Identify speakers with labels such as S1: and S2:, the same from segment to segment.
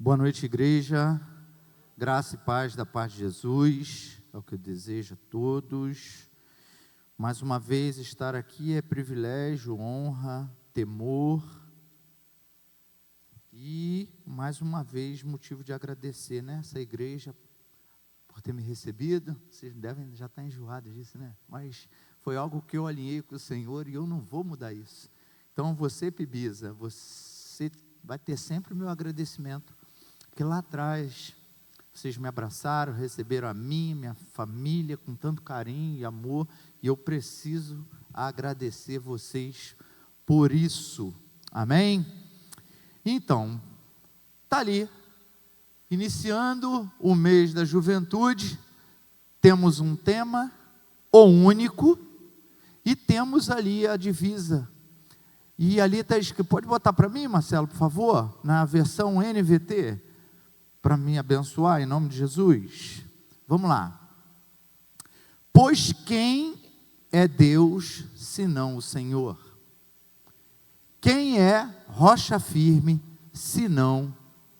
S1: Boa noite, igreja. Graça e paz da parte de Jesus, é o que eu desejo a todos. Mais uma vez estar aqui é privilégio, honra, temor e mais uma vez motivo de agradecer, né? Essa igreja por ter me recebido. Vocês devem já estar enjoados disso, né? Mas foi algo que eu alinhei com o Senhor e eu não vou mudar isso. Então você, Pibisa, você vai ter sempre o meu agradecimento, porque lá atrás vocês me abraçaram, receberam a mim, minha família com tanto carinho e amor, e eu preciso agradecer vocês por isso, amém? Então, está ali, iniciando o mês da juventude, temos um tema, o único, e temos ali a divisa, e ali está escrito, pode botar para mim, Marcelo, por favor, na versão NVT, para me abençoar em nome de Jesus. Vamos lá. Pois quem é Deus senão o Senhor? Quem é rocha firme senão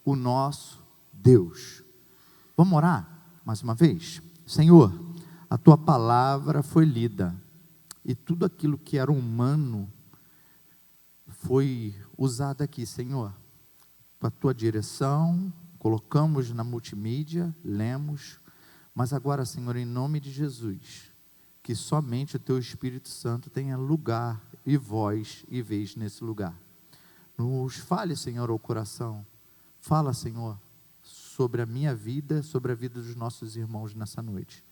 S1: o nosso Deus? Vamos orar mais uma vez? Senhor, a tua palavra foi lida e tudo aquilo que era humano foi usado aqui, Senhor, para a tua direção. Colocamos na multimídia, lemos, mas agora, Senhor, em nome de Jesus, que somente o Teu Espírito Santo tenha lugar e voz e vez nesse lugar. Nos fale, Senhor, ao coração. Fala, Senhor, sobre a minha vida, sobre a vida dos nossos irmãos nessa noite.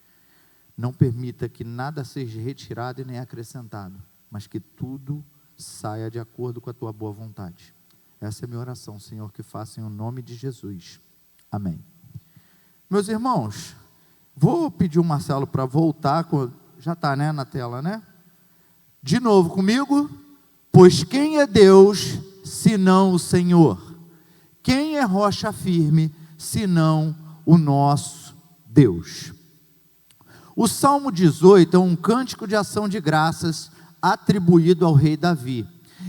S1: Não permita que nada seja retirado e nem acrescentado, mas que tudo saia de acordo com a Tua boa vontade. Essa é a minha oração, Senhor, que faça em nome de Jesus. Amém. Meus irmãos, vou pedir o Marcelo para voltar, já está, né, na tela, né? De novo comigo. Pois quem é Deus, senão o Senhor? Quem é rocha firme, senão o nosso Deus? O Salmo 18 é um cântico de ação de graças atribuído ao rei Davi.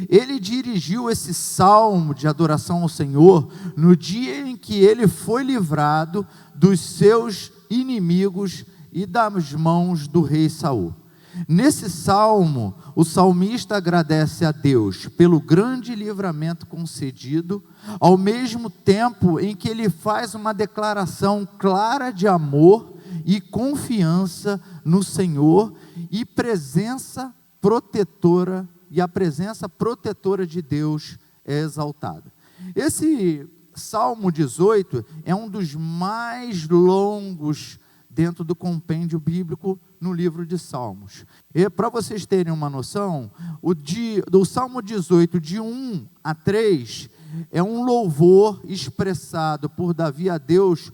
S1: Ele dirigiu esse salmo de adoração ao Senhor no dia em que ele foi livrado dos seus inimigos e das mãos do rei Saul. Nesse salmo, o salmista agradece a Deus pelo grande livramento concedido, ao mesmo tempo em que ele faz uma declaração clara de amor e confiança no Senhor e presença protetora. E a presença protetora de Deus é exaltada. Esse Salmo 18 é um dos mais longos dentro do compêndio bíblico no livro de Salmos. E para vocês terem uma noção, do Salmo 18, de 1 a 3, é um louvor expressado por Davi a Deus,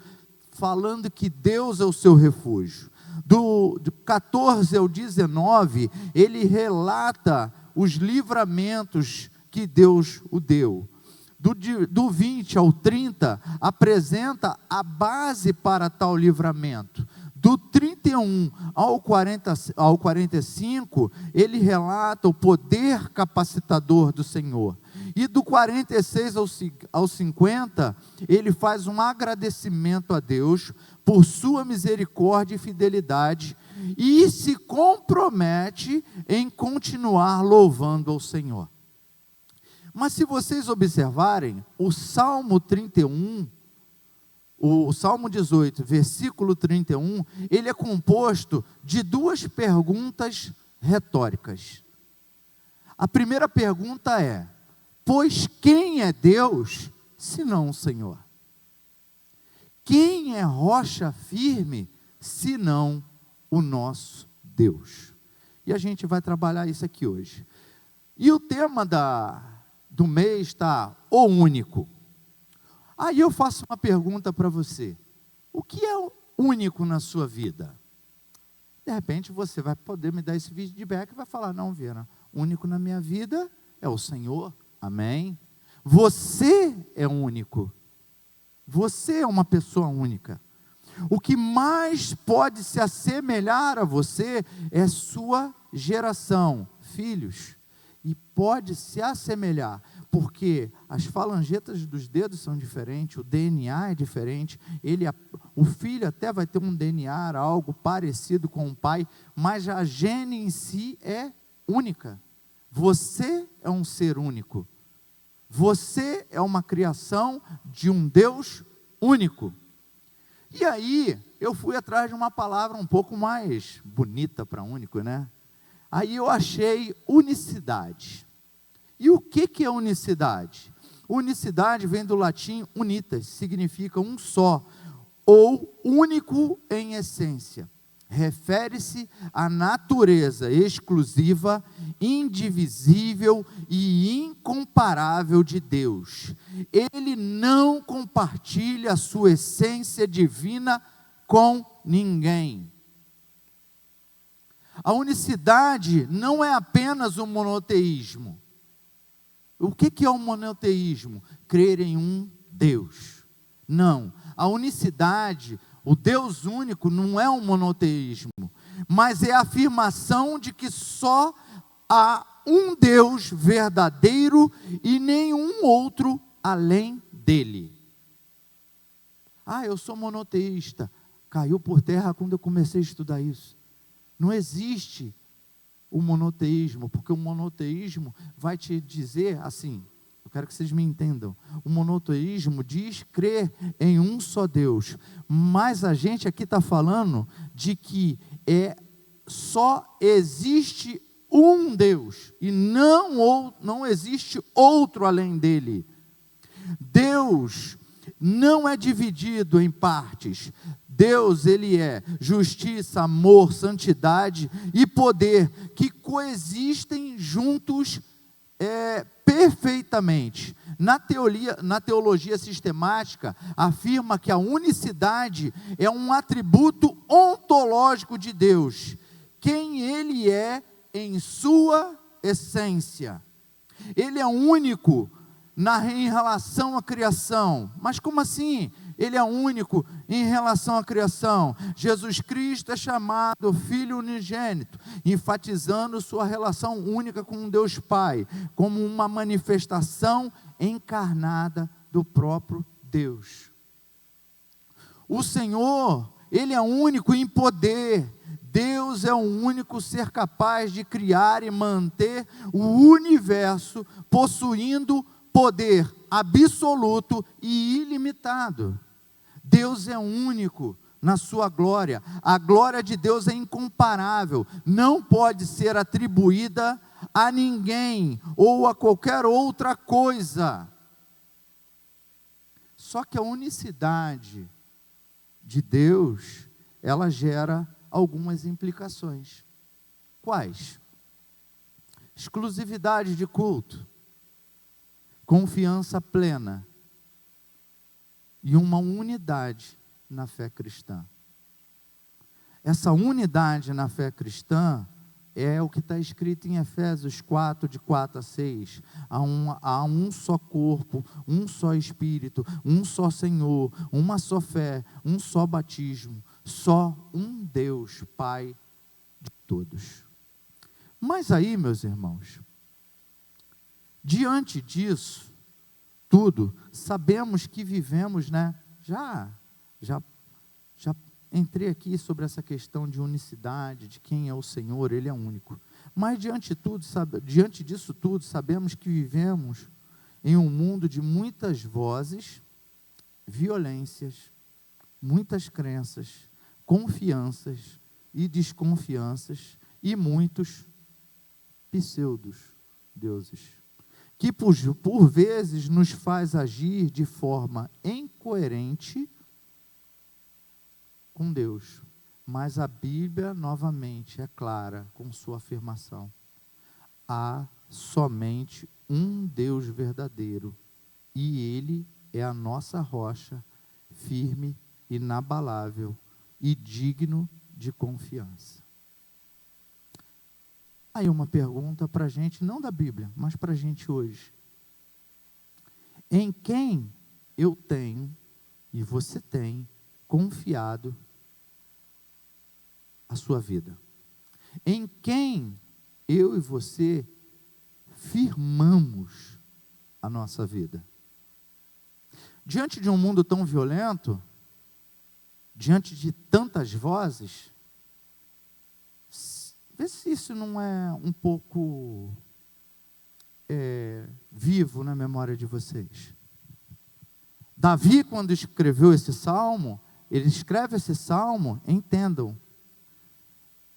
S1: falando que Deus é o seu refúgio. Do 14 ao 19, ele relata os livramentos que Deus o deu. Do 20 ao 30, apresenta a base para tal livramento. Do 31 ao 45, ele relata o poder capacitador do Senhor. E do 46 ao 50, ele faz um agradecimento a Deus por sua misericórdia e fidelidade, e se compromete em continuar louvando ao Senhor. Mas se vocês observarem, o Salmo 31, o Salmo 18, versículo 31, ele é composto de duas perguntas retóricas. A primeira pergunta é: pois quem é Deus, senão o Senhor? Quem é rocha firme, senão o nosso Deus? E a gente vai trabalhar isso aqui hoje. E o tema do mês está o único. Aí eu faço uma pergunta para você: o que é único na sua vida? De repente você vai poder me dar esse feedback e vai falar: não, Vera, único na minha vida é o Senhor. Amém? Você é único. Você é uma pessoa única. O que mais pode se assemelhar a você é sua geração, filhos. E pode se assemelhar, porque as falangetas dos dedos são diferentes, o DNA é diferente, o filho até vai ter um DNA, algo parecido com o pai, mas a gene em si é única. Você é um ser único. Você é uma criação de um Deus único. E aí, eu fui atrás de uma palavra um pouco mais bonita para único, né? Aí eu achei unicidade. E o que é unicidade? Unicidade vem do latim unitas, significa um só, ou único em essência. Refere-se à natureza exclusiva, indivisível e incomparável de Deus. Ele não compartilha a sua essência divina com ninguém. A unicidade não é apenas o monoteísmo. O que é o monoteísmo? Crer em um Deus. Não, a unicidade, o Deus único não é um monoteísmo, mas é a afirmação de que só há um Deus verdadeiro e nenhum outro além dele. Eu sou monoteísta. Caiu por terra quando eu comecei a estudar isso. Não existe o monoteísmo, porque o monoteísmo vai te dizer assim, eu quero que vocês me entendam, o monoteísmo diz crer em um só Deus, mas a gente aqui está falando de que só existe um Deus, e não existe outro além dele. Deus não é dividido em partes. Deus, ele é justiça, amor, santidade e poder, que coexistem juntos perfeitamente. Na teologia sistemática, afirma que a unicidade é um atributo ontológico de Deus, quem ele é em sua essência. Ele é único em relação à criação. Mas como assim? Ele é único em relação à criação. Jesus Cristo é chamado Filho unigênito, enfatizando sua relação única com Deus Pai, como uma manifestação encarnada do próprio Deus. O Senhor, ele é único em poder. Deus é o único ser capaz de criar e manter o universo, possuindo poder absoluto e ilimitado. Deus é único na sua glória. A glória de Deus é incomparável, não pode ser atribuída a ninguém ou a qualquer outra coisa. Só que a unicidade de Deus, ela gera algumas implicações. Quais? Exclusividade de culto, confiança plena e uma unidade na fé cristã. Essa unidade na fé cristã é o que está escrito em Efésios 4, de 4 a 6. Há um só corpo, um só Espírito, um só Senhor, uma só fé, um só batismo, só um Deus, Pai de todos. Mas aí, meus irmãos, diante disso tudo, sabemos que vivemos, né? Já entrei aqui sobre essa questão de unicidade, de quem é o Senhor, Ele é único. Mas diante disso tudo, sabemos que vivemos em um mundo de muitas vozes, violências, muitas crenças, confianças e desconfianças e muitos pseudo-deuses, que por vezes nos faz agir de forma incoerente com Deus. Mas a Bíblia, novamente, é clara com sua afirmação. Há somente um Deus verdadeiro, e Ele é a nossa rocha, firme, inabalável e digno de confiança. Aí uma pergunta para a gente, não da Bíblia, mas para a gente hoje. Em quem eu tenho, e você tem, confiado a sua vida? Em quem eu e você firmamos a nossa vida. Diante de um mundo tão violento, diante de tantas vozes, vê se isso não é um pouco vivo na memória de vocês. Davi, quando escreveu esse salmo, ele escreve esse salmo, entendam,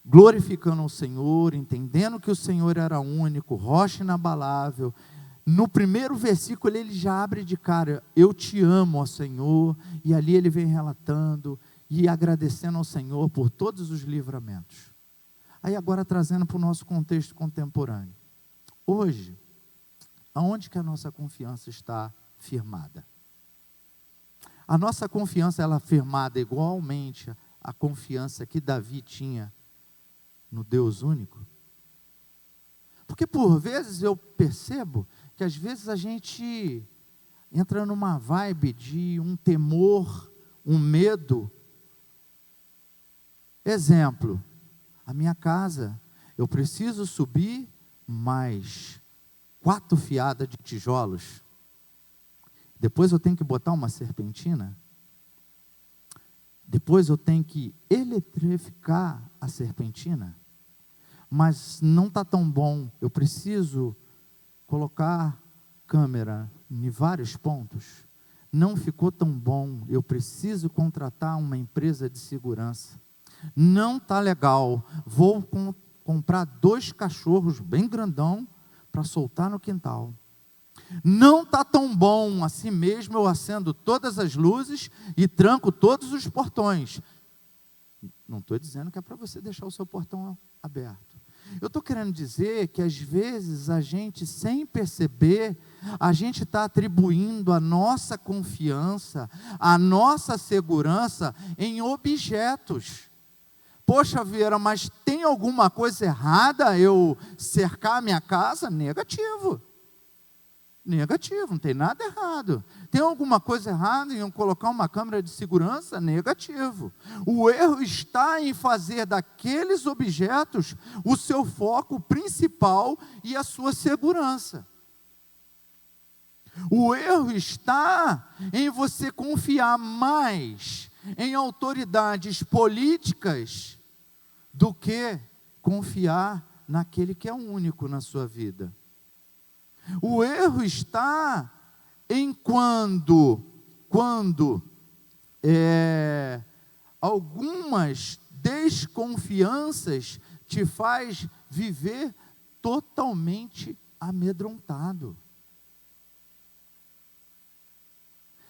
S1: glorificando o Senhor, entendendo que o Senhor era único, rocha inabalável. No primeiro versículo ele já abre de cara, eu te amo, ó Senhor, e ali ele vem relatando e agradecendo ao Senhor por todos os livramentos. Aí agora trazendo para o nosso contexto contemporâneo. Hoje, aonde que a nossa confiança está firmada? A nossa confiança, ela é firmada igualmente à confiança que Davi tinha no Deus único? Porque por vezes eu percebo que às vezes a gente entra numa vibe de um temor, um medo. Exemplo, a minha casa, eu preciso subir mais 4 fiadas de tijolos. Depois eu tenho que botar uma serpentina. Depois eu tenho que eletrificar a serpentina. Mas não está tão bom, eu preciso colocar câmera em vários pontos. Não ficou tão bom, eu preciso contratar uma empresa de segurança. Não está legal, vou comprar 2 cachorros bem grandão para soltar no quintal. Não está tão bom, assim mesmo eu acendo todas as luzes e tranco todos os portões. Não estou dizendo que é para você deixar o seu portão aberto. Eu estou querendo dizer que às vezes a gente, sem perceber, a gente está atribuindo a nossa confiança, a nossa segurança em objetos. Poxa, Vieira, mas tem alguma coisa errada eu cercar a minha casa? Negativo. Negativo, não tem nada errado. Tem alguma coisa errada em eu colocar uma câmera de segurança? Negativo. O erro está em fazer daqueles objetos o seu foco principal e a sua segurança. O erro está em você confiar mais em autoridades políticas do que confiar naquele que é o único na sua vida. O erro está em quando algumas desconfianças te faz viver totalmente amedrontado.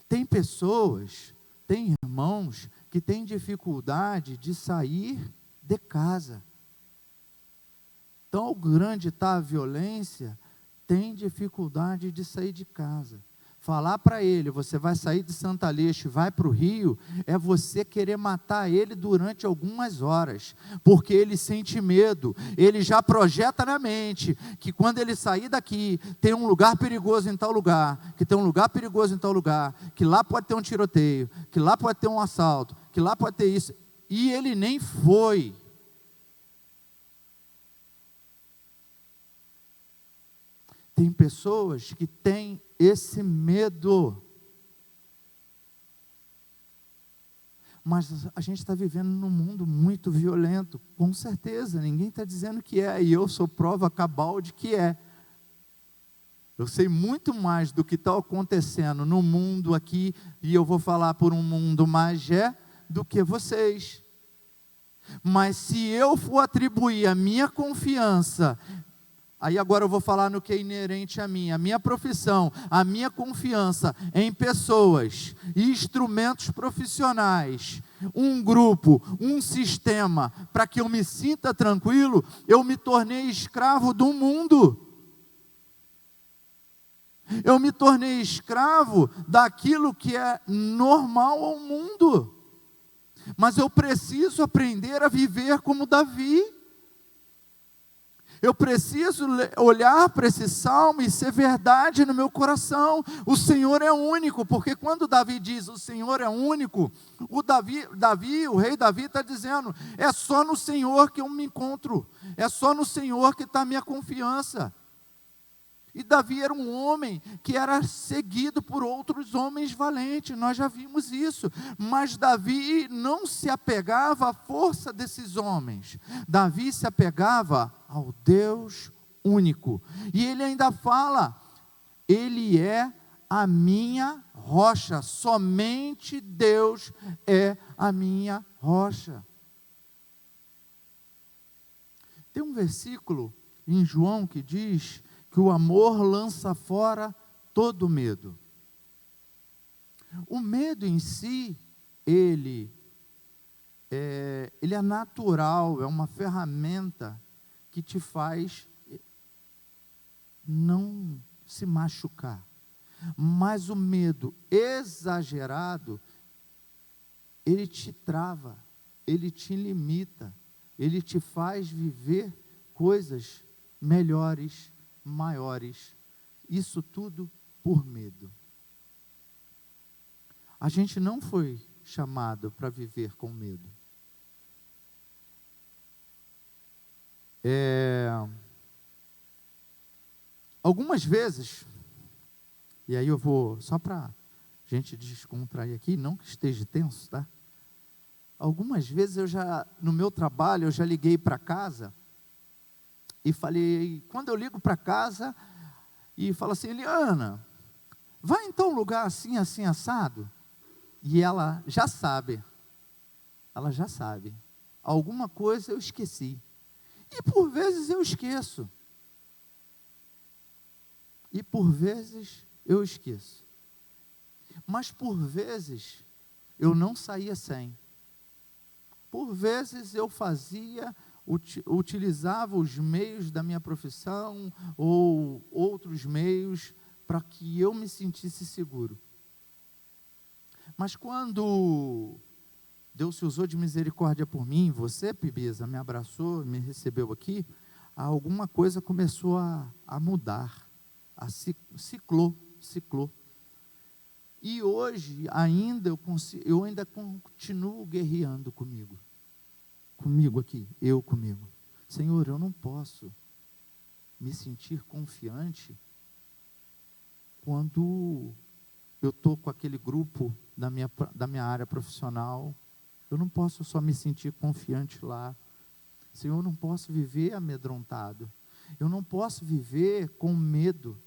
S1: Tem pessoas, tem irmãos que têm dificuldade de sair de casa. Tão grande está a violência, tem dificuldade de sair de casa. Falar para ele, você vai sair de Santa Aleixo e vai para o Rio, é você querer matar ele durante algumas horas, porque ele sente medo, ele já projeta na mente, que quando ele sair daqui, tem um lugar perigoso em tal lugar, que tem um lugar perigoso em tal lugar, que lá pode ter um tiroteio, que lá pode ter um assalto, que lá pode ter isso, e ele nem foi. Tem pessoas que têm esse medo. Mas a gente está vivendo num mundo muito violento, com certeza, ninguém está dizendo que é, e eu sou prova cabal de que é. Eu sei muito mais do que está acontecendo no mundo aqui, e eu vou falar por um mundo magé, do que vocês. Mas se eu for atribuir a minha confiança, aí agora eu vou falar no que é inerente a mim, a minha profissão, a minha confiança em pessoas, instrumentos profissionais, um grupo, um sistema, para que eu me sinta tranquilo, eu me tornei escravo do mundo. Eu me tornei escravo daquilo que é normal ao mundo. Mas eu preciso aprender a viver como Davi. Eu preciso olhar para esse salmo e ser verdade no meu coração. O Senhor é único, porque quando Davi diz o Senhor é único, o rei Davi está dizendo, é só no Senhor que eu me encontro, é só no Senhor que está a minha confiança. E Davi era um homem que era seguido por outros homens valentes, nós já vimos isso. Mas Davi não se apegava à força desses homens. Davi se apegava ao Deus único. E ele ainda fala, ele é a minha rocha, somente Deus é a minha rocha. Tem um versículo em João que diz que o amor lança fora todo medo. O medo em si, ele é natural, é uma ferramenta que te faz não se machucar. Mas o medo exagerado, ele te trava, ele te limita, ele te faz viver coisas melhores, maiores. Isso tudo por medo. A gente não foi chamado para viver com medo. Algumas vezes, e aí eu vou, só para a gente descontrair aqui, não que esteja tenso, tá? Algumas vezes no meu trabalho, eu já liguei para casa e falei, quando eu ligo para casa e falo assim, Eliana, vai então um lugar assim, assim, assado, e ela já sabe, alguma coisa eu esqueci, e por vezes eu esqueço, mas por vezes eu não saía sem. Por vezes eu utilizava os meios da minha profissão ou outros meios para que eu me sentisse seguro. Mas quando Deus se usou de misericórdia por mim, você, Pibisa, me abraçou, me recebeu aqui, alguma coisa começou a mudar, ciclou. E hoje ainda eu ainda continuo guerreando comigo aqui, comigo. Senhor, eu não posso me sentir confiante quando eu estou com aquele grupo da minha área profissional. Eu não posso só me sentir confiante lá. Senhor, eu não posso viver amedrontado. Eu não posso viver com medo.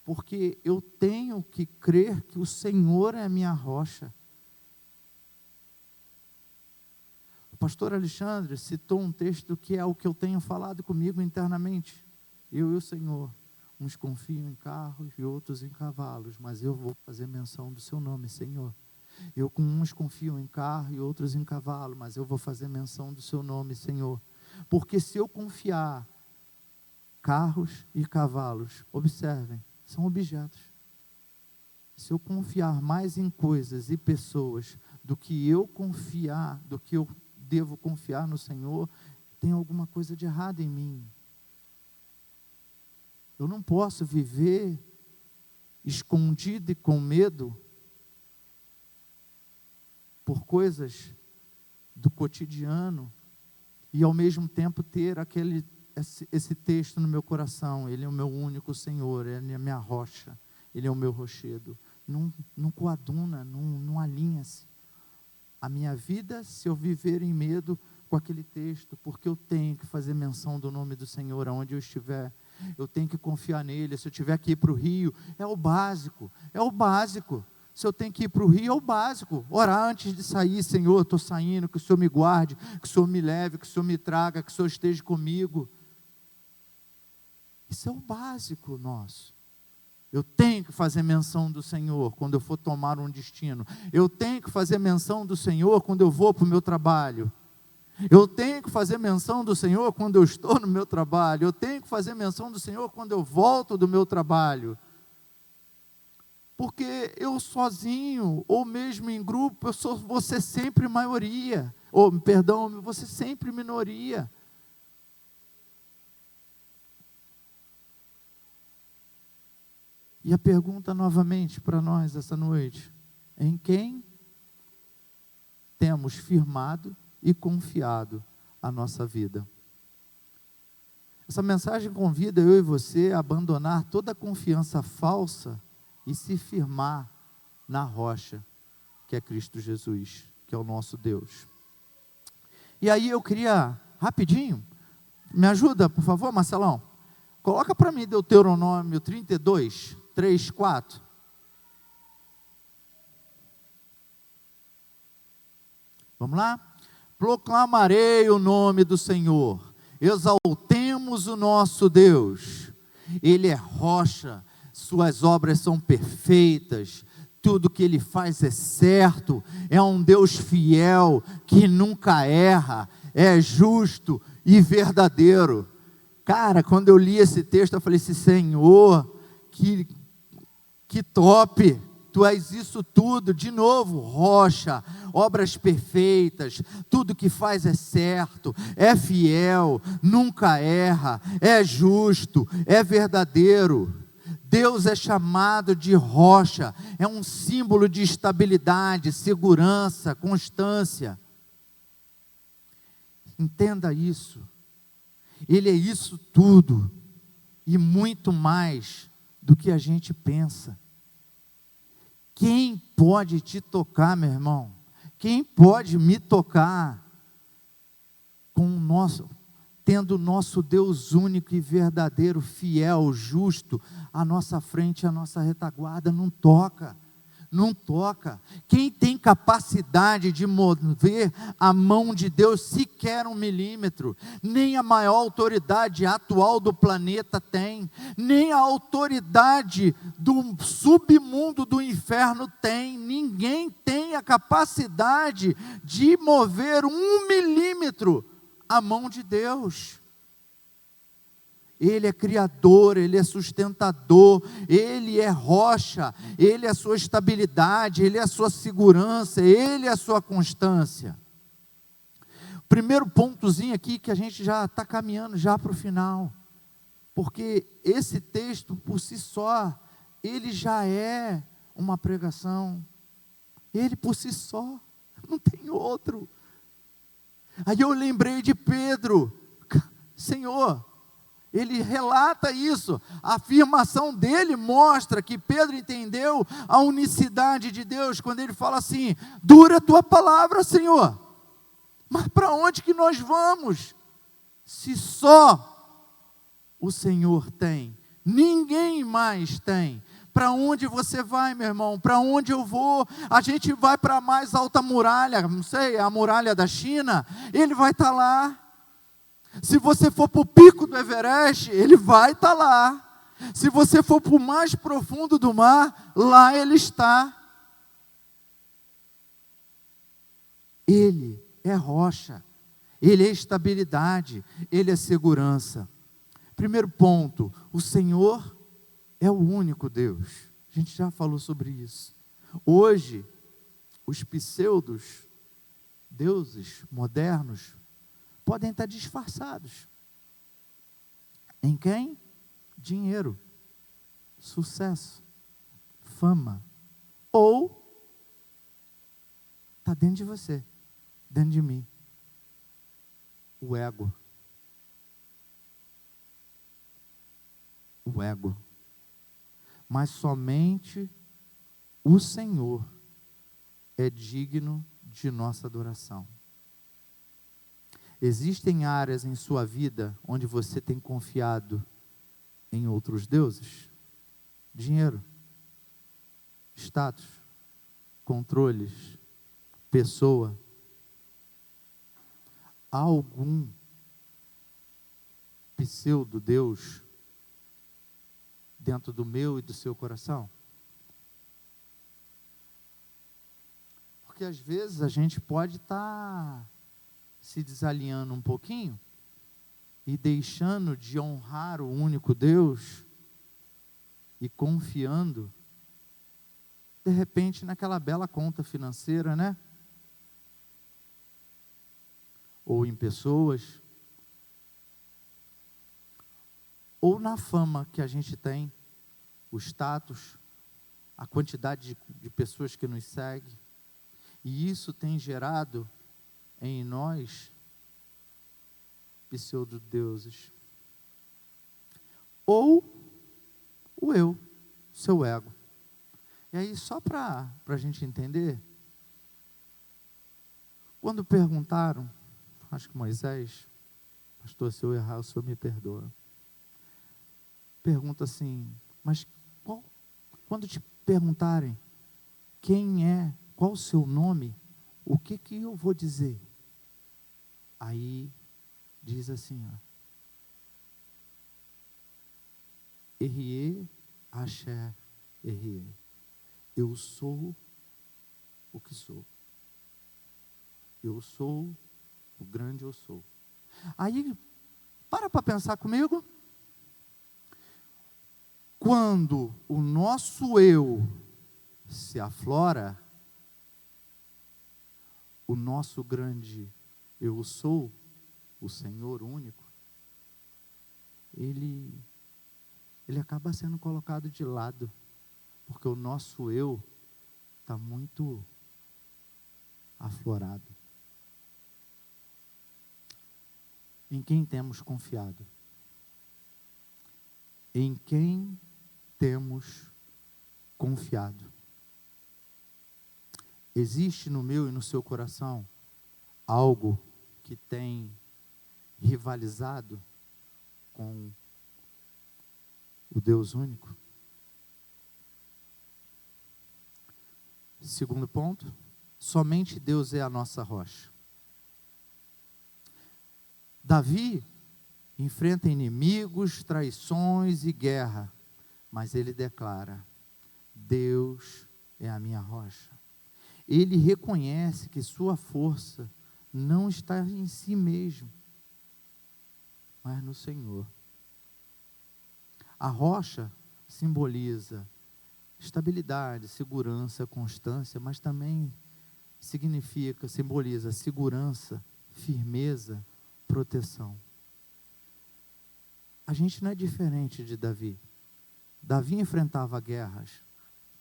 S1: Porque eu tenho que crer que o Senhor é a minha rocha. O pastor Alexandre citou um texto que é o que eu tenho falado comigo internamente. Eu e o Senhor, uns confiam em carros e outros em cavalos, mas eu vou fazer menção do seu nome, Senhor. Eu com uns confio em carro e outros em cavalo, mas eu vou fazer menção do seu nome, Senhor. Porque se eu confiar carros e cavalos, observem, são objetos. Se eu confiar mais em coisas e pessoas do que eu devo confiar no Senhor, tem alguma coisa de errado em mim. Eu não posso viver escondido e com medo por coisas do cotidiano e ao mesmo tempo ter esse texto no meu coração. Ele é o meu único Senhor, Ele é a minha rocha, Ele é o meu rochedo. Não coaduna, não alinha-se a minha vida se eu viver em medo com aquele texto, porque eu tenho que fazer menção do nome do Senhor aonde eu estiver. Eu tenho que confiar nele. Se eu tiver que ir para o rio, é o básico. Se eu tenho que ir para o rio, é o básico. Orar antes de sair, Senhor, estou saindo, que o Senhor me guarde, que o Senhor me leve, que o Senhor me traga, que o Senhor esteja comigo. Isso é o básico nosso. Eu tenho que fazer menção do Senhor quando eu for tomar um destino. Eu tenho que fazer menção do Senhor quando eu vou para o meu trabalho. Eu tenho que fazer menção do Senhor quando eu estou no meu trabalho. Eu tenho que fazer menção do Senhor quando eu volto do meu trabalho. Porque eu sozinho, ou mesmo em grupo, vou ser sempre maioria. Vou ser sempre minoria. E a pergunta novamente para nós essa noite: em quem temos firmado e confiado a nossa vida? Essa mensagem convida eu e você a abandonar toda a confiança falsa e se firmar na rocha, que é Cristo Jesus, que é o nosso Deus. E aí eu queria, rapidinho, me ajuda, por favor, Marcelão? Coloca para mim Deuteronômio 32, 3, 4. Vamos lá? Proclamarei o nome do Senhor, exaltemos o nosso Deus. Ele é rocha, suas obras são perfeitas, tudo que Ele faz é certo, é um Deus fiel, que nunca erra, é justo e verdadeiro. Cara, quando eu li esse texto, eu falei assim, Senhor, que top, Tu és isso tudo, de novo, rocha, obras perfeitas, tudo que faz é certo, é fiel, nunca erra, é justo, é verdadeiro. Deus é chamado de rocha, é um símbolo de estabilidade, segurança, constância. Entenda isso, Ele é isso tudo, e muito mais do que a gente pensa. Quem pode te tocar, meu irmão? Quem pode me tocar tendo o nosso Deus único e verdadeiro, fiel, justo, à nossa frente, à nossa retaguarda? Não toca, não toca. Quem tem capacidade de mover a mão de Deus sequer 1 milímetro? Nem a maior autoridade atual do planeta tem, nem a autoridade do submundo do inferno tem. Ninguém tem a capacidade de mover 1 milímetro a mão de Deus. Ele é criador, Ele é sustentador, Ele é rocha, Ele é a sua estabilidade, Ele é a sua segurança, Ele é a sua constância. Primeiro pontozinho aqui, que a gente já está caminhando já para o final, porque esse texto por si só, ele já é uma pregação, ele por si só, não tem outro. Aí eu lembrei de Pedro, Senhor, ele relata isso, a afirmação dele mostra que Pedro entendeu a unicidade de Deus, quando ele fala assim, dura a tua palavra, Senhor, mas para onde que nós vamos, se só o Senhor tem, ninguém mais tem? Para onde você vai, meu irmão? Para onde eu vou? A gente vai para a mais alta muralha, não sei, a muralha da China, Ele vai estar lá. Se você for para o pico do Everest, Ele vai estar lá. Se você for para o mais profundo do mar, lá Ele está. Ele é rocha, Ele é estabilidade, Ele é segurança. Primeiro ponto, o Senhor é o único Deus. A gente já falou sobre isso. Hoje, os pseudos deuses modernos podem estar disfarçados. Em quem? Dinheiro, sucesso, fama. Ou está dentro de você, dentro de mim. O ego. O ego. Mas somente o Senhor é digno de nossa adoração. Existem áreas em sua vida onde você tem confiado em outros deuses? Dinheiro, status, controles, pessoa. Há algum pseudo-deus dentro do meu e do seu coração? Porque às vezes a gente pode estar se desalinhando um pouquinho e deixando de honrar o único Deus e confiando, de repente, naquela bela conta financeira, né? Ou em pessoas, ou na fama que a gente tem, o status, a quantidade de pessoas que nos seguem, e isso tem gerado em nós pseudo-deuses. ou o eu, seu ego. E aí, só para a gente entender, quando perguntaram, acho que Moisés, pastor, se eu errar, o senhor me perdoa. Pergunta assim, mas quando te perguntarem quem é, qual o seu nome, o que eu vou dizer? Aí diz assim, Errie, Axé, Errie. Eu sou o que sou. Eu sou o grande eu sou. Aí, para pensar comigo. Quando o nosso eu se aflora, o nosso grande eu sou, o Senhor único, ele acaba sendo colocado de lado, porque o nosso eu está muito aflorado. Em quem temos confiado? Em quem temos confiado? Existe no meu e no seu coração algo que tem rivalizado com o Deus único? Segundo ponto, somente Deus é a nossa rocha. Davi enfrenta inimigos, traições e guerra, mas ele declara: Deus é a minha rocha. Ele reconhece que sua força não está em si mesmo, mas no Senhor. A rocha simboliza estabilidade, segurança, constância, mas também simboliza segurança, firmeza, proteção. A gente não é diferente de Davi. Davi enfrentava guerras,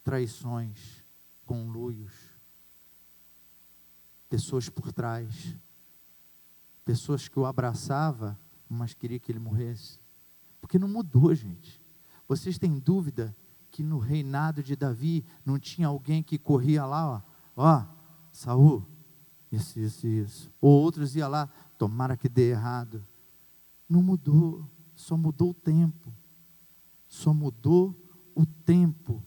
S1: traições, conluios, pessoas por trás, pessoas que o abraçavam, mas queria que ele morresse. Porque não mudou, gente. Vocês têm dúvida que no reinado de Davi não tinha alguém que corria lá, Saul, isso. Ou outros iam lá, tomara que dê errado. Não mudou, só mudou o tempo. Só mudou o tempo.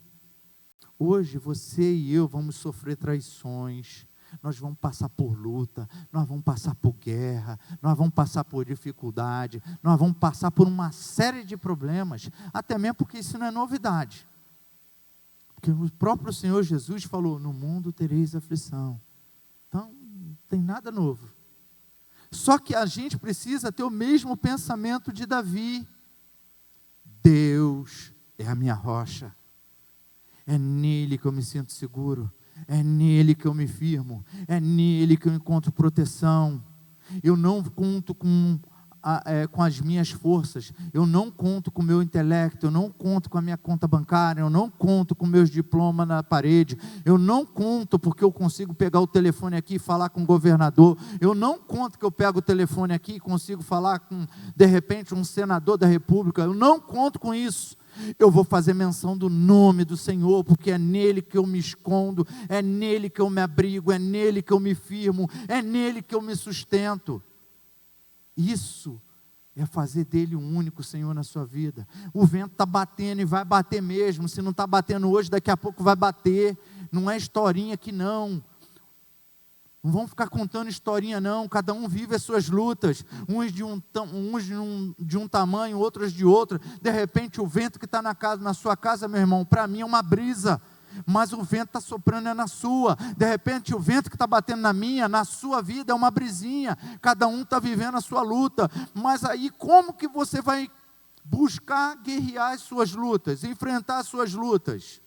S1: Hoje você e eu vamos sofrer traições, nós vamos passar por luta, nós vamos passar por guerra, nós vamos passar por dificuldade, nós vamos passar por uma série de problemas, até mesmo porque isso não é novidade. Porque o próprio Senhor Jesus falou: no mundo tereis aflição. Então, não tem nada novo. Só que a gente precisa ter o mesmo pensamento de Davi. Deus é a minha rocha. É nele que eu me sinto seguro. É nele que eu me firmo. É nele que eu encontro proteção. Eu não conto com as minhas forças. Eu não conto com o meu intelecto. Eu não conto com a minha conta bancária. Eu não conto com meus diplomas na parede. Eu não conto porque eu consigo pegar o telefone aqui e falar com o governador. Eu não conto que eu pego o telefone aqui e consigo falar com, de repente, um senador da república. Eu não conto com isso. Eu vou fazer menção do nome do Senhor, porque é nele que eu me escondo, é nele que eu me abrigo, é nele que eu me firmo, é nele que eu me sustento. Isso é fazer dele um único Senhor na sua vida. O vento está batendo e vai bater mesmo. Se não está batendo hoje, daqui a pouco vai bater. Não é historinha aqui não. Não vão ficar contando historinha não. Cada um vive as suas lutas. Uns de um tamanho, outros de outro. De repente o vento que está na sua casa, meu irmão, para mim é uma brisa. Mas o vento está soprando na sua. De repente o vento que está batendo na sua vida é uma brisinha. Cada um está vivendo a sua luta. Mas aí como que você vai buscar guerrear as suas lutas, enfrentar as suas lutas?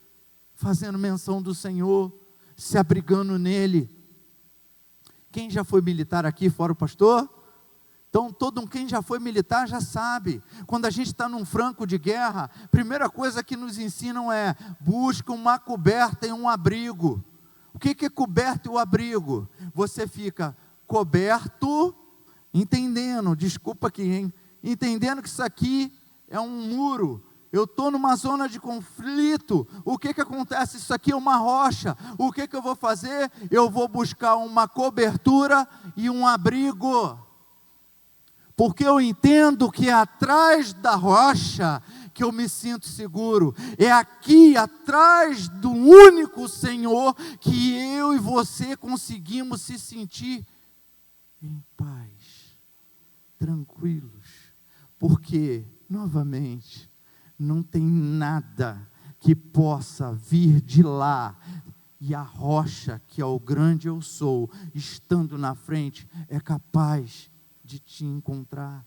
S1: Fazendo menção do Senhor, se abrigando nele. Quem já foi militar aqui, fora o pastor? Então, quem já foi militar já sabe. Quando a gente está num franco de guerra, a primeira coisa que nos ensinam é: busca uma coberta e um abrigo. O que é coberto e o abrigo? Você fica coberto, entendendo, desculpa aqui, hein? Entendendo que isso aqui é um muro. Eu estou numa zona de conflito. O que acontece? Isso aqui é uma rocha. O que eu vou fazer? Eu vou buscar uma cobertura e um abrigo. Porque eu entendo que é atrás da rocha que eu me sinto seguro. É aqui, atrás do único Senhor, que eu e você conseguimos se sentir em paz, tranquilos. Porque, novamente, não tem nada que possa vir de lá. E a rocha, que é o grande eu sou, estando na frente, é capaz de te encontrar.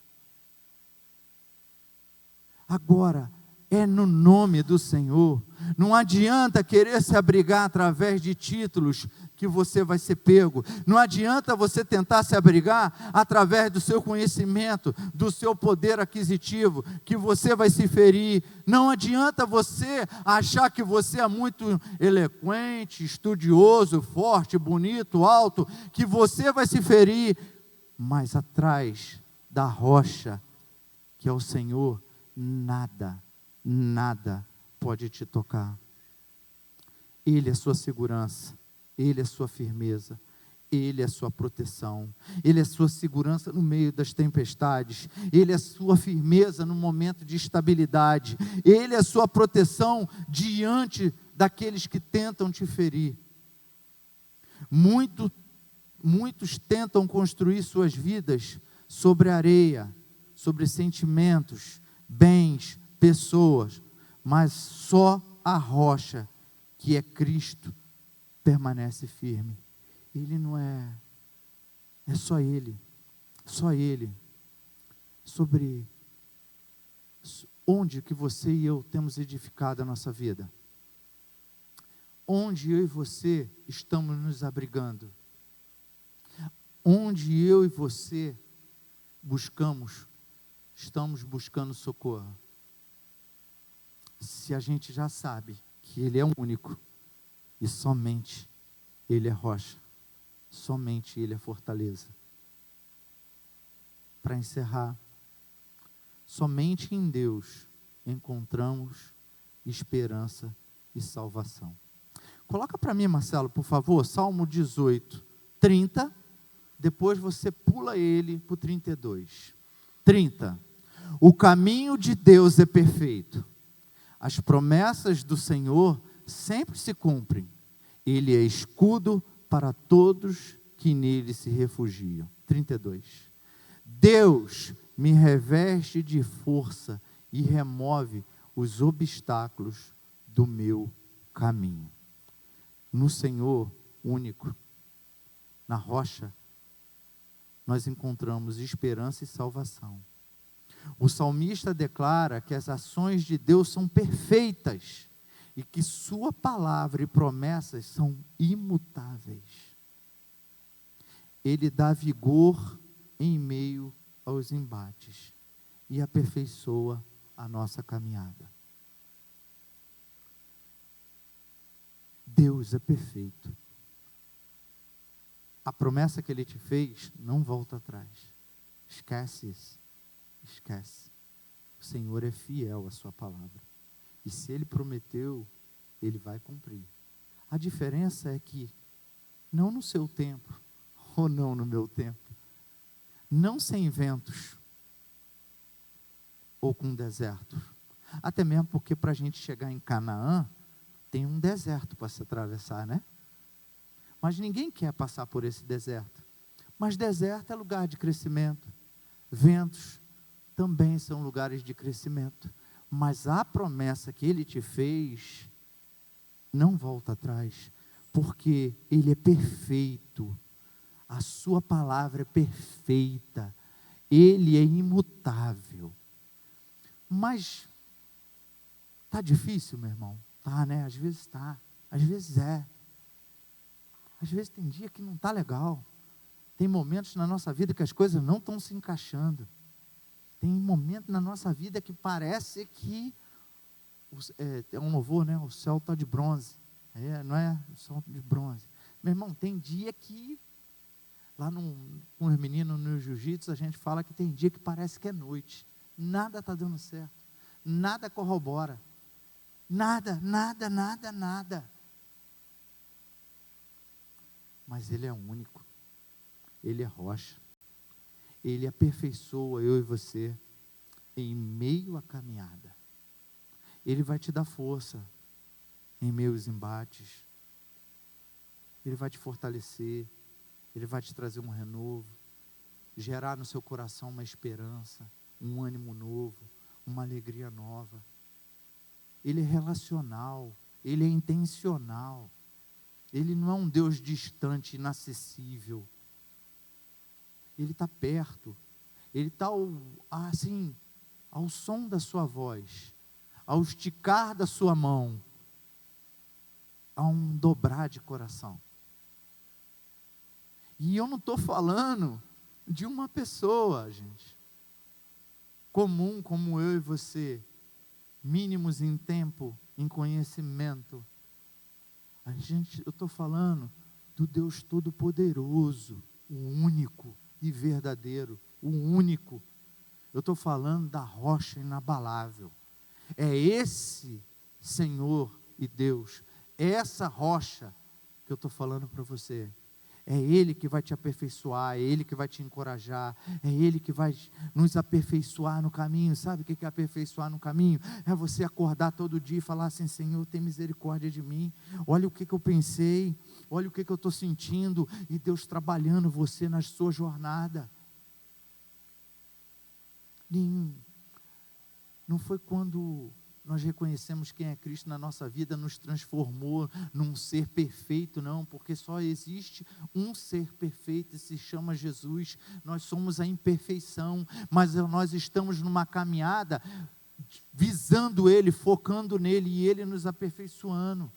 S1: Agora, é no nome do Senhor. Não adianta querer se abrigar através de títulos que você vai ser pego. Não adianta você tentar se abrigar através do seu conhecimento, do seu poder aquisitivo, que você vai se ferir. Não adianta você achar que você é muito eloquente, estudioso, forte, bonito, alto, que você vai se ferir. Mas atrás da rocha, que é o Senhor, nada pode te tocar. Ele é sua segurança, Ele é sua firmeza, Ele é sua proteção, Ele é sua segurança no meio das tempestades, Ele é sua firmeza no momento de estabilidade, Ele é sua proteção diante daqueles que tentam te ferir. Muitos tentam construir suas vidas sobre areia, sobre sentimentos, bens, pessoas, mas só a rocha, que é Cristo, permanece firme. Ele não é só Ele, sobre onde que você e eu temos edificado a nossa vida, onde eu e você estamos nos abrigando, onde eu e você estamos buscando socorro. Se a gente já sabe que Ele é o único, e somente Ele é rocha, somente Ele é fortaleza. Para encerrar, somente em Deus encontramos esperança e salvação. Coloca para mim, Marcelo, por favor, Salmo 18, 30, depois você pula ele para o 32. 30. O caminho de Deus é perfeito. As promessas do Senhor sempre se cumprem. Ele é escudo para todos que nele se refugiam. 32. Deus me reveste de força e remove os obstáculos do meu caminho. No Senhor único, na rocha, nós encontramos esperança e salvação. O salmista declara que as ações de Deus são perfeitas e que sua palavra e promessas são imutáveis. Ele dá vigor em meio aos embates e aperfeiçoa a nossa caminhada. Deus é perfeito. A promessa que Ele te fez não volta atrás. Esquece isso. Esquece. O Senhor é fiel à sua palavra. E se Ele prometeu, Ele vai cumprir. A diferença é que, não no seu tempo, ou não no meu tempo, não sem ventos, ou com deserto. Até mesmo porque para a gente chegar em Canaã, tem um deserto para se atravessar, né? Mas ninguém quer passar por esse deserto. Mas deserto é lugar de crescimento. Ventos também são lugares de crescimento. Mas a promessa que Ele te fez não volta atrás, porque Ele é perfeito. A sua palavra é perfeita. Ele é imutável. Mas está difícil, meu irmão? Tá, né? Às vezes está. Às vezes é. Às vezes tem dia que não está legal. Tem momentos na nossa vida que as coisas não estão se encaixando. Tem momento na nossa vida que parece que é um louvor, né? O céu está de bronze. Não é? O céu de bronze. Meu irmão, tem dia que lá com os meninos no jiu-jitsu a gente fala que tem dia que parece que é noite. Nada está dando certo. nada corrobora. Nada, nada, nada, nada. Mas Ele é único. Ele é rocha. Ele aperfeiçoa eu e você em meio à caminhada. Ele vai te dar força em meio aos embates. Ele vai te fortalecer. Ele vai te trazer um renovo, gerar no seu coração uma esperança, um ânimo novo, uma alegria nova. Ele é relacional, Ele é intencional. Ele não é um Deus distante, inacessível. Ele está perto. Ele está assim, ao som da sua voz, ao esticar da sua mão, a um dobrar de coração. E eu não estou falando de uma pessoa, gente, comum como eu e você, mínimos em tempo, em conhecimento. Eu estou falando do Deus Todo-Poderoso, o único e verdadeiro, o único. Eu estou falando da rocha inabalável. É esse Senhor e Deus, é essa rocha que eu estou falando para você. É Ele que vai te aperfeiçoar, é Ele que vai te encorajar, é Ele que vai nos aperfeiçoar no caminho. Sabe o que é aperfeiçoar no caminho? É você acordar todo dia e falar assim: Senhor, tem misericórdia de mim, olha o que eu pensei, olha o que eu estou sentindo, e Deus trabalhando você na sua jornada. Não foi quando nós reconhecemos quem é Cristo na nossa vida, nos transformou num ser perfeito, não, porque só existe um ser perfeito e se chama Jesus. Nós somos a imperfeição, mas nós estamos numa caminhada visando Ele, focando nele e Ele nos aperfeiçoando.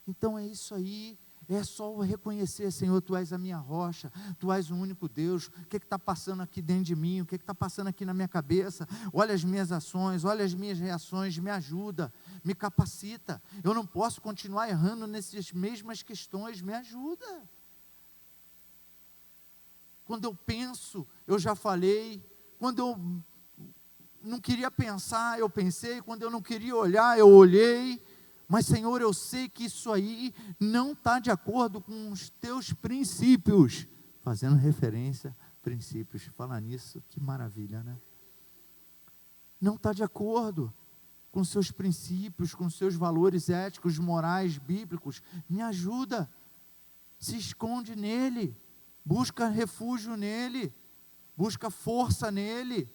S1: Então é isso aí. É só reconhecer: Senhor, Tu és a minha rocha, Tu és o único Deus. O que está passando aqui dentro de mim? O que está passando aqui na minha cabeça? Olha as minhas ações, olha as minhas reações, me ajuda, me capacita. Eu não posso continuar errando nessas mesmas questões, me ajuda. Quando eu penso, eu já falei. Quando eu não queria pensar, eu pensei. Quando eu não queria olhar, eu olhei. Mas, Senhor, eu sei que isso aí não está de acordo com os Teus princípios. Fazendo referência a princípios. Falar nisso, que maravilha, né? Não está de acordo com seus princípios, com seus valores éticos, morais, bíblicos. Me ajuda. Se esconde nele. Busca refúgio nele. Busca força nele.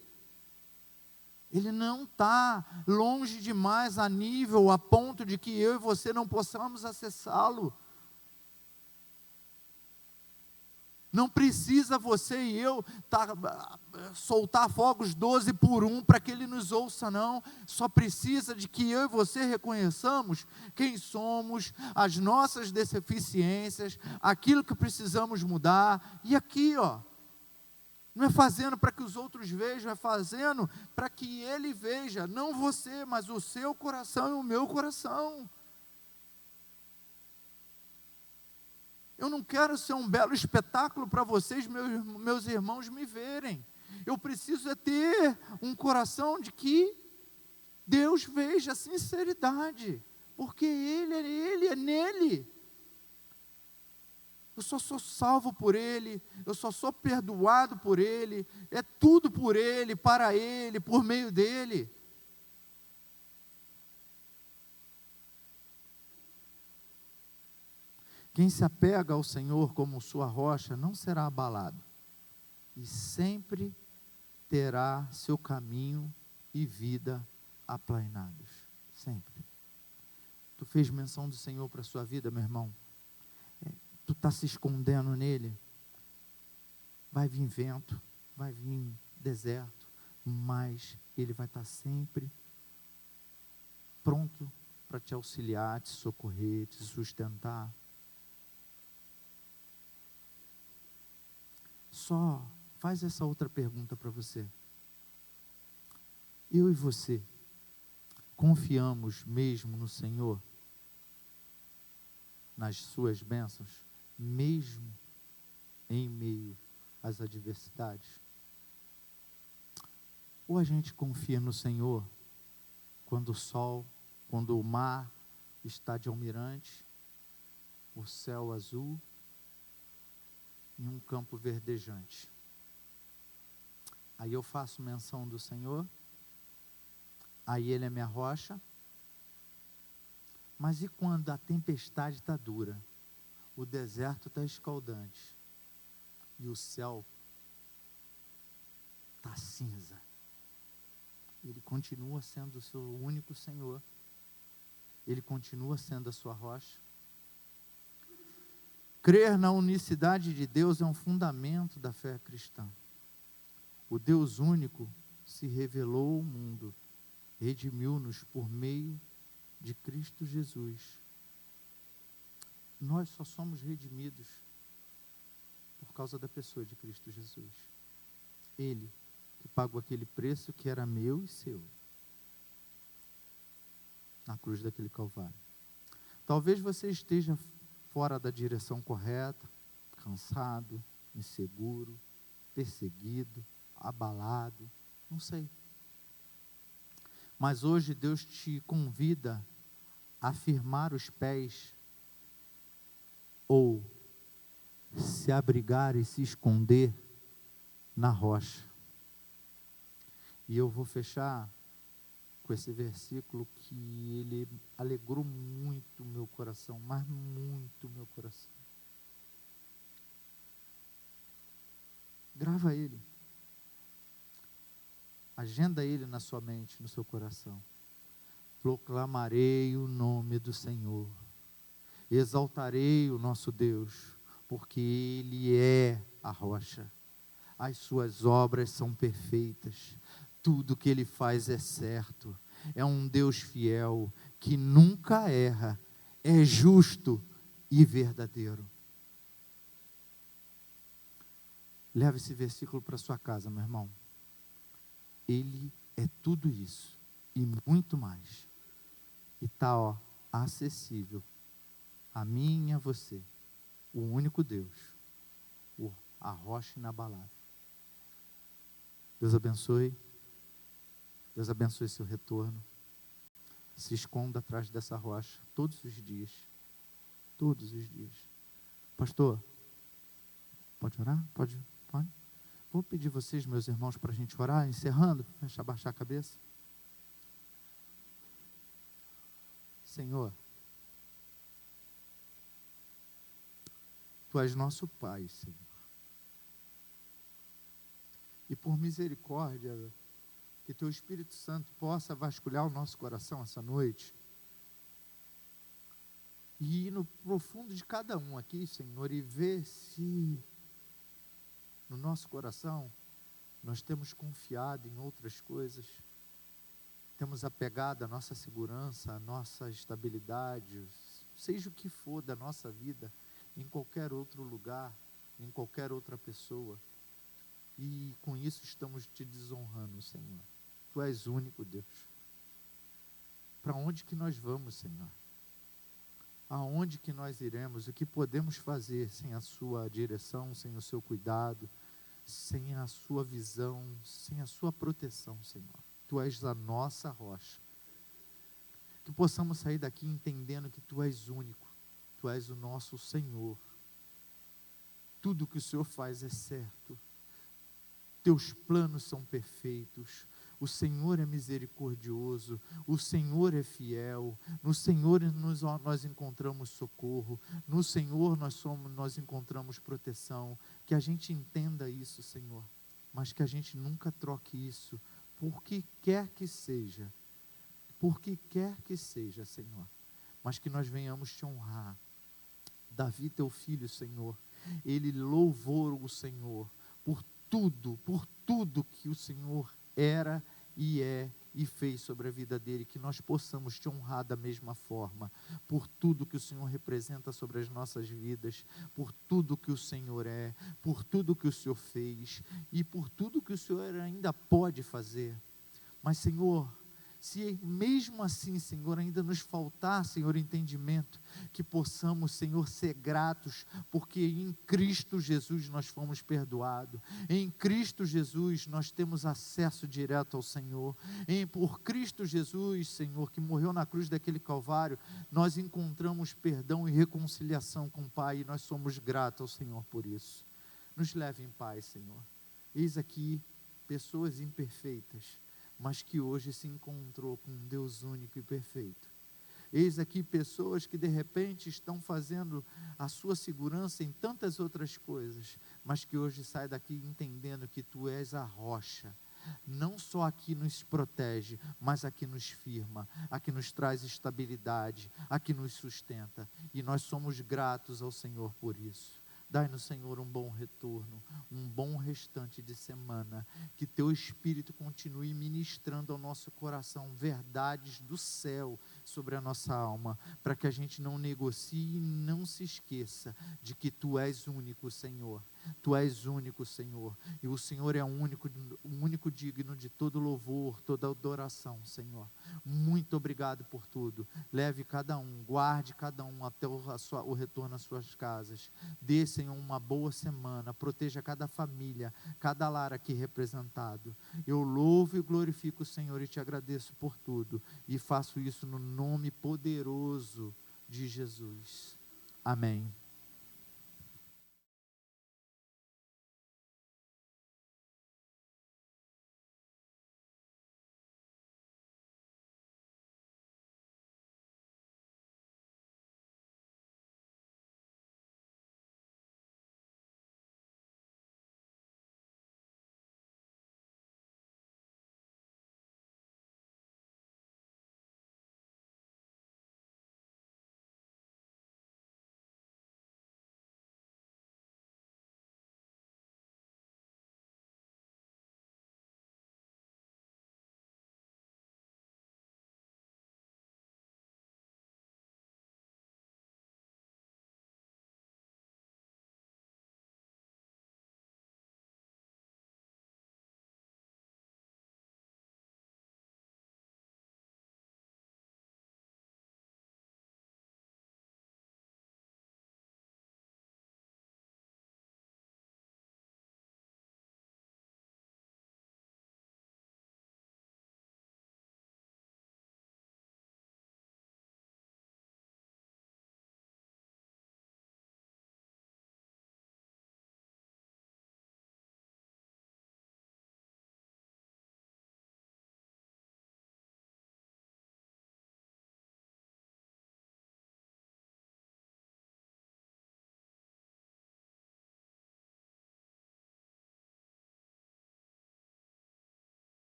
S1: Ele não está longe demais a nível, a ponto de que eu e você não possamos acessá-lo. Não precisa você e eu soltar fogos 12 por 1 para que Ele nos ouça, não. Só precisa de que eu e você reconheçamos quem somos, as nossas deficiências, aquilo que precisamos mudar. E aqui, não é fazendo para que os outros vejam, é fazendo para que Ele veja, não você, mas o seu coração e o meu coração. Eu não quero ser um belo espetáculo para vocês, meus irmãos, me verem. Eu preciso ter um coração de que Deus veja a sinceridade, porque Ele é nele. Eu só sou salvo por Ele, eu só sou perdoado por Ele, é tudo por Ele, para Ele, por meio dEle. Quem se apega ao Senhor como sua rocha não será abalado, e sempre terá seu caminho e vida aplainados, sempre. Tu fez menção do Senhor para a sua vida, meu irmão? Tu está se escondendo nele? Vai vir vento, vai vir deserto, mas Ele vai estar sempre pronto para te auxiliar, te socorrer, te sustentar. Só faz essa outra pergunta para você. Eu e você, confiamos mesmo no Senhor? Nas suas bênçãos? Mesmo em meio às adversidades? Ou a gente confia no Senhor quando o mar está de almirante, o céu azul e um campo verdejante. Aí eu faço menção do Senhor, aí Ele é minha rocha. Mas e quando a tempestade está dura, o deserto está escaldante e o céu está cinza? Ele continua sendo o seu único Senhor, Ele continua sendo a sua rocha. Crer na unicidade de Deus é um fundamento da fé cristã. O Deus único se revelou ao mundo, redimiu-nos por meio de Cristo Jesus. Nós só somos redimidos por causa da pessoa de Cristo Jesus. Ele que pagou aquele preço que era meu e seu, na cruz daquele Calvário. Talvez você esteja fora da direção correta, cansado, inseguro, perseguido, abalado, não sei. Mas hoje Deus te convida a firmar os pés, ou se abrigar e se esconder na rocha. E eu vou fechar com esse versículo que ele alegrou muito o meu coração, mas muito o meu coração. Grava ele. Agenda ele na sua mente, no seu coração. Proclamarei o nome do Senhor. Exaltarei o nosso Deus, porque Ele é a rocha. As suas obras são perfeitas. Tudo que Ele faz é certo. É um Deus fiel, que nunca erra. É justo e verdadeiro. Leve esse versículo para sua casa, meu irmão. Ele é tudo isso e muito mais. E está, acessível a mim e a você. O único Deus, a rocha inabalável. Deus abençoe. Deus abençoe seu retorno. Se esconda atrás dessa rocha todos os dias. Todos os dias. Pastor, pode orar? Pode? Vou pedir vocês, meus irmãos, para a gente orar, encerrando, abaixar a cabeça. Senhor, Tu és nosso Pai, Senhor. E por misericórdia, que Teu Espírito Santo possa vasculhar o nosso coração essa noite. E ir no profundo de cada um aqui, Senhor, e ver se no nosso coração nós temos confiado em outras coisas. Temos apegado a nossa segurança, a nossa estabilidade, seja o que for da nossa vida, em qualquer outro lugar, em qualquer outra pessoa. E com isso estamos te desonrando, Senhor. Tu és único, Deus. Para onde que nós vamos, Senhor? Aonde que nós iremos? O que podemos fazer sem a sua direção, sem o seu cuidado, sem a sua visão, sem a sua proteção, Senhor? Tu és a nossa rocha. Que possamos sair daqui entendendo que Tu és único. Tu és o nosso Senhor. Tudo que o Senhor faz é certo. Teus planos são perfeitos. O Senhor é misericordioso. O Senhor é fiel. No Senhor nós encontramos socorro. No Senhor nós encontramos proteção. Que a gente entenda isso, Senhor. Mas que a gente nunca troque isso. Por que quer que seja. Por que quer que seja, Senhor. Mas que nós venhamos te honrar. Davi, teu filho, Senhor, ele louvou o Senhor por tudo que o Senhor era e é e fez sobre a vida dele, que nós possamos te honrar da mesma forma, por tudo que o Senhor representa sobre as nossas vidas, por tudo que o Senhor é, por tudo que o Senhor fez, e por tudo que o Senhor ainda pode fazer. Mas, Senhor, Se mesmo assim, Senhor, ainda nos faltar, Senhor, entendimento, que possamos, Senhor, ser gratos, porque em Cristo Jesus nós fomos perdoados, em Cristo Jesus nós temos acesso direto ao Senhor, por Cristo Jesus, Senhor, que morreu na cruz daquele Calvário, nós encontramos perdão e reconciliação com o Pai, e nós somos gratos ao Senhor por isso. Nos leve em paz, Senhor. Eis aqui pessoas imperfeitas, mas que hoje se encontrou com um Deus único e perfeito. Eis aqui pessoas que de repente estão fazendo a sua segurança em tantas outras coisas, mas que hoje saem daqui entendendo que Tu és a rocha, não só aqui nos protege, mas aqui nos firma, aqui nos traz estabilidade, aqui nos sustenta, e nós somos gratos ao Senhor por isso. Dai-nos, Senhor, um bom retorno, um bom restante de semana, que Teu Espírito continue ministrando ao nosso coração verdades do céu sobre a nossa alma, para que a gente não negocie e não se esqueça de que Tu és único, Senhor. Tu és único, Senhor, e o Senhor é o único digno de todo louvor, toda adoração, Senhor. Muito obrigado por tudo. Leve cada um, guarde cada um até o retorno às suas casas. Dê, Senhor, uma boa semana, proteja cada família, cada lar aqui representado. Eu louvo e glorifico o Senhor e Te agradeço por tudo, e faço isso no nome poderoso de Jesus. Amém.